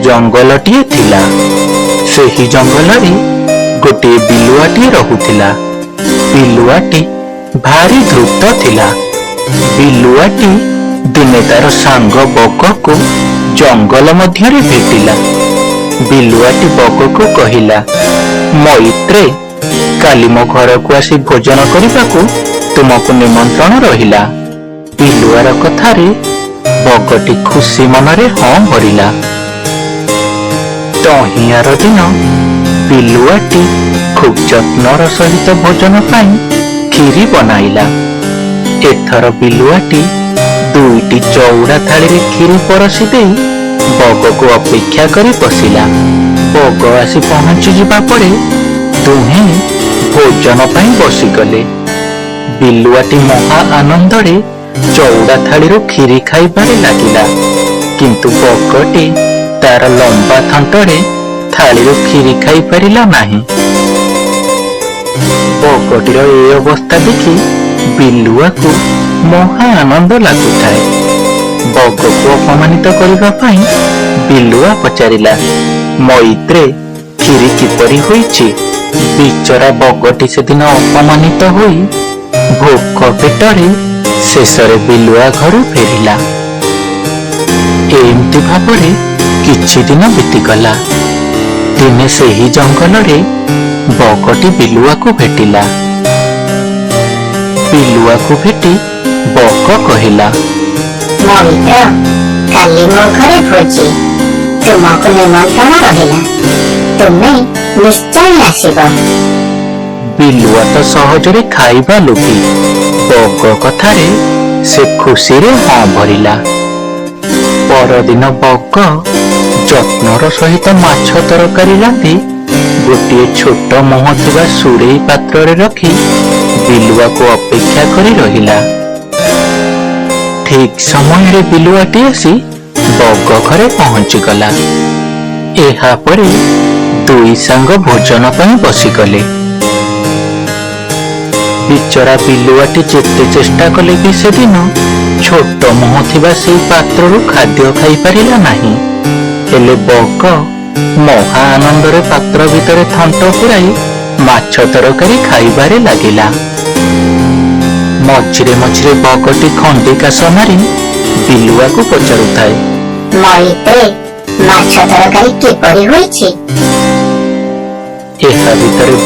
ଜଙ୍ଗଲଟିଏ ଥିଲା। ସେହି ଜଙ୍ଗଲରେ ଗୋଟିଏ ବିଲୁଆଟିଏ ରହୁଥିଲା। ବିଲୁଆଟି ଭାରି ଧୂର୍ତ୍ତ ଥିଲା। ବିଲୁଆଟି ଦିନେ ତାର ସାଙ୍ଗ ବଗକୁ ଜଙ୍ଗଲ ମଧ୍ୟରେ ଭେଟିଲା। ବିଲୁଆଟି ବଗକୁ କହିଲା, ମଇତ୍ରେ, କାଲି ମୋ ଘରକୁ ଆସି ଭୋଜନ କରିବାକୁ ତୁମକୁ ନିମନ୍ତ୍ରଣ ରହିଲା। ବିଲୁଆର କଥାରେ ବଗଟି ଖୁସି ମନରେ ହଁ ଭରିଲା। ତହିଁଆର ଦିନ ବିଲୁଆଟି ଖୁବ୍ ଯତ୍ନର ସହିତ ଭୋଜନ ପାଇଁ କ୍ଷୀରି ବନାଇଲା। ଏଥର ବିଲୁଆଟି ଦୁଇଟି ଚଉଡ଼ା ଥାଳିରେ କ୍ଷୀରି ପରସି ଦେଇ ବଗକୁ ଅପେକ୍ଷା କରି ବସିଲା। ବଗ ଆସି ପହଞ୍ଚିଯିବା ପରେ ଦୁହେଁ ଭୋଜନ ପାଇଁ ବସିଗଲେ। ବିଲୁଆଟି ମହା ଆନନ୍ଦରେ ଚଉଡ଼ା ଥାଳିରୁ କ୍ଷୀରି ଖାଇବାରେ ଲାଗିଲା, କିନ୍ତୁ ବଗଟି ତାର ଲମ୍ବା ଥଣ୍ଟରେ ଥାଳିରୁ କ୍ଷୀରି ଖାଇପାରିଲା ନାହିଁ। ବଗଟିର ଏ ଅବସ୍ଥା ଦେଖି ବିଲୁଆକୁ ମହା ଆନନ୍ଦ ଲାଗୁଥାଏ। ବଗକୁ ଅପମାନିତ କରିବା ପାଇଁ ବିଲୁଆ ପଚାରିଲା, ମଇତ୍ରେ, କ୍ଷୀରି କିପରି ହୋଇଛି? ବିଚରା ବଗଟି ସେଦିନ ଅପମାନିତ ହୋଇ ଭୋକ ପେଟରେ ଶେଷରେ ବିଲୁଆ ଘରୁ ଫେରିଲା। ଏମିତି ଭାବରେ କିଛି ଦିନ ବିତିଗଲା। ଦିନେ ସେହି ଜଙ୍ଗଲରେ ବଗଟି ବିଲୁଆକୁ ଭେଟିଲା। ବିଲୁଆକୁ ଭେଟି ବଗ କହିଲା, ମଇତ୍ର, କାଲି ମୋ ଘରେ ଭୋଜି, ତୁମକୁ ନିମନ୍ତ୍ରଣ ରହିଲା, ତୁମେ ନିଶ୍ଚୟ ଆସିବ। ବିଲୁଆ ତ ସହଜରେ ଖାଇବା ଲୋଭୀ। ବଗ କଥାରେ ସେ ଖୁସିରେ ହଁ ଭରିଲା। ପରଦିନ ବଗ ଯତ୍ନର ସହିତ ମାଛ ତରକାରୀ ରାନ୍ଧି ଗୋଟିଏ ଛୋଟ ମୁହଁ ଥିବା ସୁରେଇ ପାତ୍ରରେ ରଖି ବିଲୁଆକୁ ଅପେକ୍ଷା କରି ରହିଲା। ଠିକ୍ ସମୟରେ ବିଲୁଆଟି ଆସି ବଗ ଘରେ ପହଞ୍ଚିଗଲା। ଏହାପରେ ଦୁଇ ସାଙ୍ଗ ଭୋଜନ ପାଇଁ ବସିଗଲେ। ବିଚରା ବିଲୁଆଟି ଯେତେ ଚେଷ୍ଟା କଲେ ବି ସେଦିନ ଛୋଟ ମୁହଁ ଥିବା ସେଇ ପାତ୍ରରୁ ଖାଦ୍ୟ ଖାଇପାରିଲା ନାହିଁ। ହେଲେ ବଗ ମହା ଆନନ୍ଦରେ ପାତ୍ର ଭିତରେ ଥଣ୍ଟ ପୁରାଇ ମାଛ ତରକାରୀ ଖାଇବାରେ ଲାଗିଲା। ମଝିରେ ମଝିରେ ବଗଟି ଖଣ୍ଡି କାଶ ମାରି ବିଲୁଆକୁ ପଚାରୁଥାଏ, ମଇତ୍ରେ, ମାଛ ତରକାରୀ କିପରି ହୋଇଛି? ଏହା ଭିତରେ